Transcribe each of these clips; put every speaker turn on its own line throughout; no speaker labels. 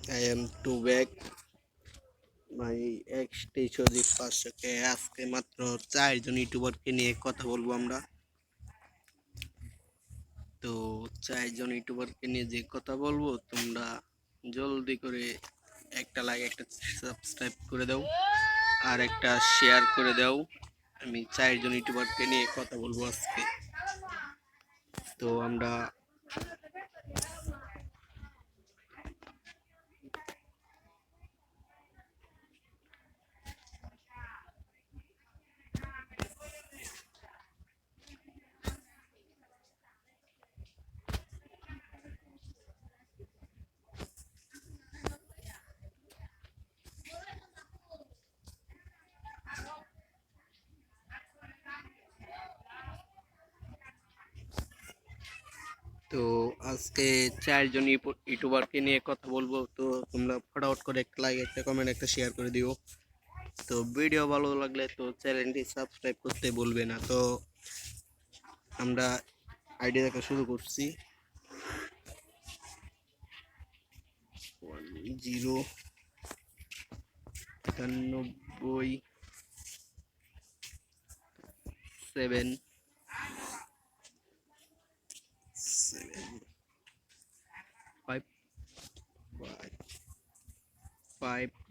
I am too back. My ex সজীব পার্শ্বকে আজকে মাত্র 4 জন ইউটিউবারকে নিয়ে কথা বলবো আমরা। তো 4 জন ইউটিউবারকে নিয়ে যে কথা বলবো, তোমরা জলদি করে একটা লাইক, একটা সাবস্ক্রাইব করে দাও আর একটা শেয়ার করে দাও। আমি 4 জন ইউটিউবারকে নিয়ে কথা বলবো আজকে। তো আমরা তো আজকে 4 জন ইউটিউবারকে নিয়ে কথা বলবো। তো তোমরা ফটাফট করে একটা লাইক, একটা কমেন্ট, একটা শেয়ার করে দিও। তো ভিডিও ভালো লাগলে তো চ্যানেলটি সাবস্ক্রাইব করতে বলবে না। তো আমরা আইডি দেখা শুরু করছি। 097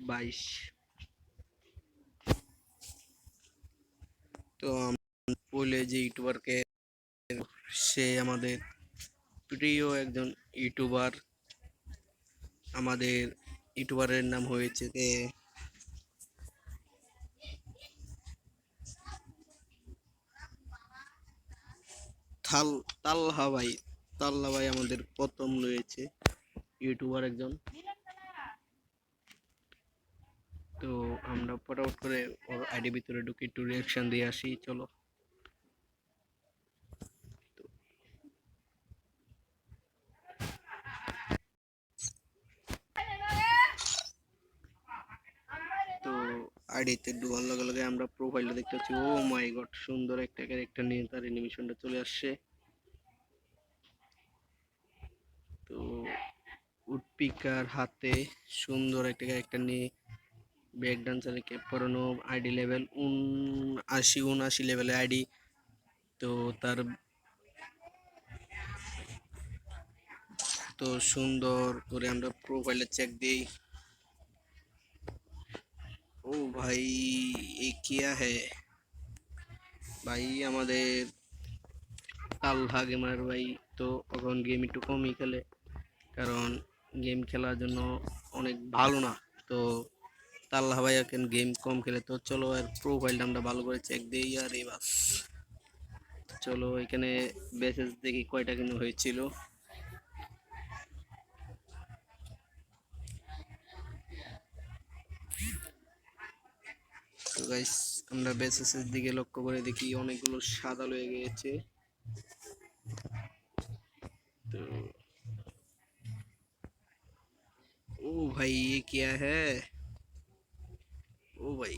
5 তো বলে যে ইউটিউবারকে, সে আমাদের প্রিয় একজন ইউটিউবার। আমাদের ইউটিউবারের নাম হয়েছে থাল তাল্লা ভাই। তাল্লা ভাই আমাদের প্রথম রয়েছে ইউটিউবার একজন। তো আমরা ফটাফট করে ওর আইডি ভিতরে ঢুকে একটু রিয়াকশন দিয়ে আসি, চলো। তো আইডিতে ঢোকার লগে লগে আমরা প্রোফাইলটা দেখতে পাচ্ছি। ও মাই গড, সুন্দর একটা ক্যারেক্টার নিয়ে তার অ্যানিমেশনটা চলে আসছে। তো উডপিকার হাতে সুন্দর একটা ক্যারেক্টার নিয়ে ব্রেক ডান্সারে ক্যাপ করানো, আইডি লেভেল 79 লেভেলে আইডি। তো তার তো সুন্দর করে আমরা প্রোফাইলে চেক দিই। ও ভাই, এ কিয়া হে ভাই, আমাদের আল্লাহ গেমার ভাই। তো এখন গেম একটু কমই খেলে, কারণ গেম খেলার জন্য অনেক ভালো না। তো আল্লাহ ভাই এখন গেম কম খেলে। তো চলো আর প্রোফাইলটা আমরা ভালো করে চেক দিই। আর এই বাস, চলো এখানে মেসেজ দেখি কয়টা কিন্তু হয়েছিল। তো গাইস, আমরা বেসেসের দিকে লক্ষ্য করে দেখি অনেকগুলো সাদা হয়ে গিয়েছে। তো ও ভাই, ये क्या है? ও ভাই,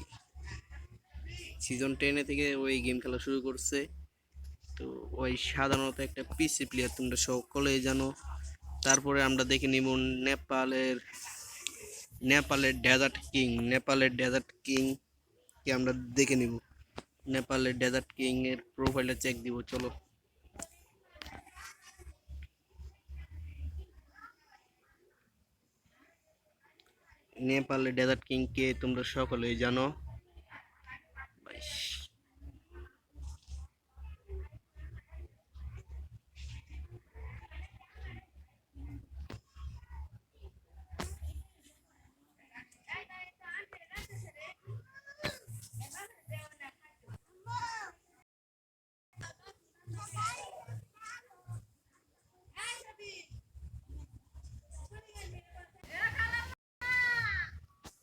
সিজন 10 থেকে ওই গেম খেলা শুরু করছে। তো ওই সাধারণত একটা পিসি প্লেয়ার, তোমরা সকলেই জানো। তারপরে আমরা দেখে নিব নেপালের নেপালের ডেজার্ট কিং কে আমরা দেখে নিব। নেপালের ডেজার্ট কিং এর প্রোফাইলটা চেক দিব, চলো। নেপালের ডেজার্ট কিং কে তোমরা সকলেই জানো।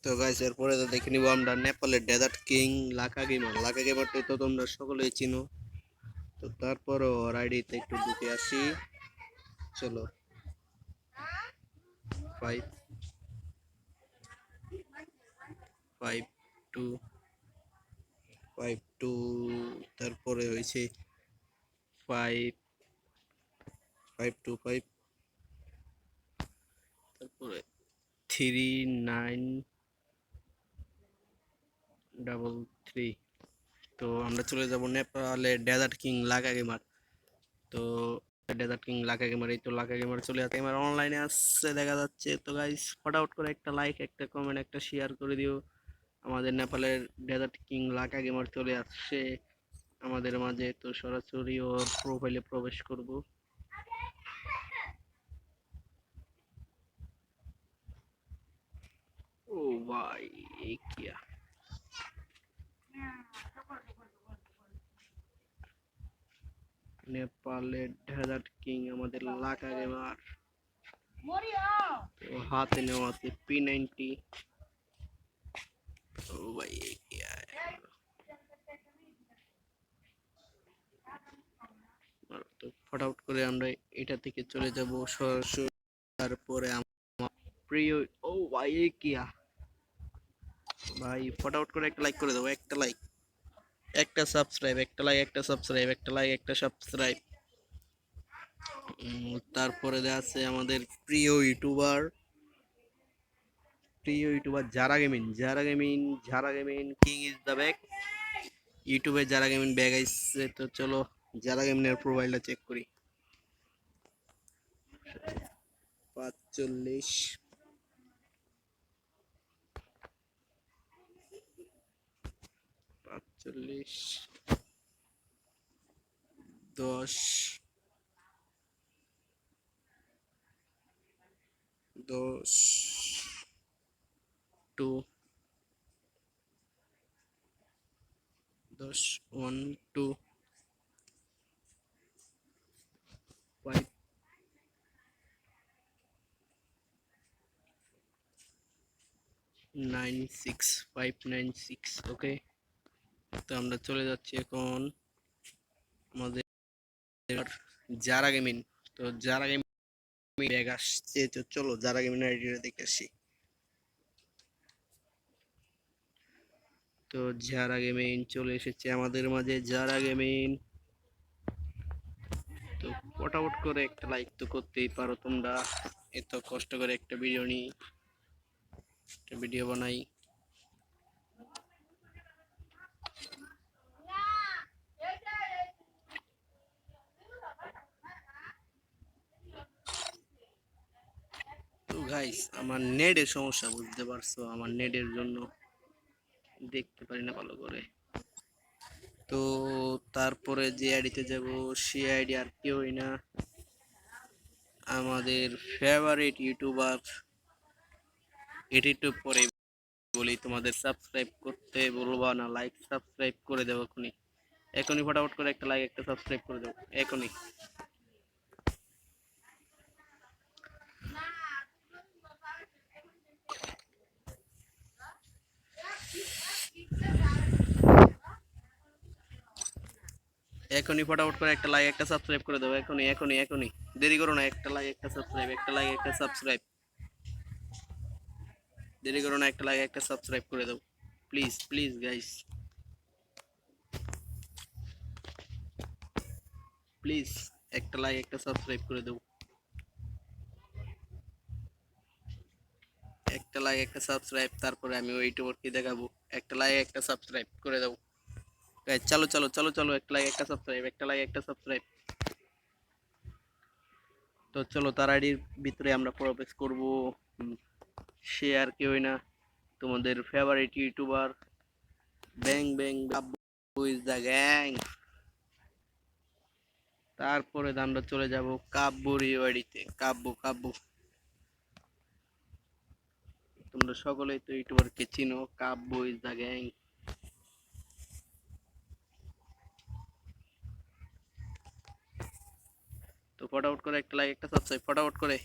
তো গাইস, এরপরে তো দেখে নিব আমরা নেপালের ডেজার্ট কিং লাকা গেমার তো তোমরা সকলেই চিনো। তো তারপরও ওর আইডিতে একটু ঢুকে আসি, চলো। 5 5 2 তারপরে হয়েছে 5 5 2 5, তারপরে 3933। তো আমরা চলে যাব নেপালে ডেজার্ট কিং লাকা গেমার। তো ডেজার্ট কিং লাকা গেমার, এই তো লাকা গেমার চলে আসছে, গেমার অনলাইনে আসছে দেখা যাচ্ছে। তো গাইস ফটাফট করে একটা লাইক, একটা কমেন্ট, একটা শেয়ার করে দিও। আমাদের নেপালের ডেজার্ট কিং লাকা গেমার চলে আসছে আমাদের মাঝে। তো সরাসরি ওর প্রোফাইলে প্রবেশ করব। ও ভাই এই কিয়া নেপালের ডেজার্ট কিং আমাদের লাকা গেমার। তো হাতে নেওয়া আছে P90। ও ভাই এই কিয়া তো ফটাফট করে আমরা এটা থেকে চলে যাব সরাসরি। তারপরে আমার প্রিয়, ও ভাই এই কিয়া ভাই ফটাফট করে একটা লাইক করে দেবো, একটা লাইক, একটা সাবস্ক্রাইব, একটা লাইক, একটা সাবস্ক্রাইব, একটা লাইক, একটা সাবস্ক্রাইব। তারপরে আছে আমাদের প্রিয় ইউটিউবার যারা gaming king is the back. ইউটিউবে যারা গেমিং ব্যাগ আইছে। তো চলো যারা গেমিংয়ের প্রোফাইলটা চেক করি। 45 45 10 10 2 10 1 2 5 9 6 596। ওকে, তো আমরা চলে যাচ্ছি এখন আমাদের যারা গেমিং। তো যারা গেমিং ব্যাগ আসছে। তো চলো যারা গেমিং আইডিটা দেখে আসি। তো যারা গেমিং চলে এসেছে আমাদের মাঝে, যারা গেমিং। তো ফটাফট করে একটা লাইক তো করতেই পারো তোমরা, এত কষ্ট করে একটা ভিডিও বানাই। তো গাইস আমার নেটের সমস্যা, বুঝতে পারছো, আমার নেটের জন্য দেখতে পারি না ভালো করে। তো তারপরে যে আইডিতে যাব সে আইডি আর কেউই না, আমাদের ফেভারিট ইউটিউবার। এটি পরে বলি, তোমাদের সাবস্ক্রাইব করতে বলবা না, লাইক সাবস্ক্রাইব করে দেবো এখনই, এখনই ফটাফট করে একটা লাইক একটা সাবস্ক্রাইব করে দেবো এখনই। এখনই ফটাফট করে একটা লাইক একটা সাবস্ক্রাইব করে দেবো এখনই এখনই এখনই, দেরি করো না, একটা লাইক একটা সাবস্ক্রাইব, একটা লাইক একটা সাবস্ক্রাইব, দেরি করো না, একটা লাইক একটা সাবস্ক্রাইব করে দাও প্লিজ প্লিজ গাইস, প্লিজ একটা লাইক একটা সাবস্ক্রাইব করে দাও, একটা লাইক একটা সাবস্ক্রাইব, তারপরে আমি ওই ইউটিউবারকে দেখাবো। একটা লাইক একটা সাবস্ক্রাইব করে দাও গাইস, চলো চলো চলো চলো, একটা লাইক একটা সাবস্ক্রাইব, একটা লাইক একটা সাবস্ক্রাইব। তো চলো তার আইডির ভিতরে আমরা প্রবেশ করব। সে আর কেউই না, তোমাদের favourite YouTuber bang bang Kabbu is the gang. তারপরে আমরা চলে যাব কাব্বুর ইউআইডিতে। কাব্বু কাব্বু, তোমরা সকলেই তো ইউটিউবারকে চিনো, কাব্বু ইজ দ্য গ্যাং। তো ফটাফট করে একটা লাইক একটা সাবস্ক্রাইব, ফটাফট করে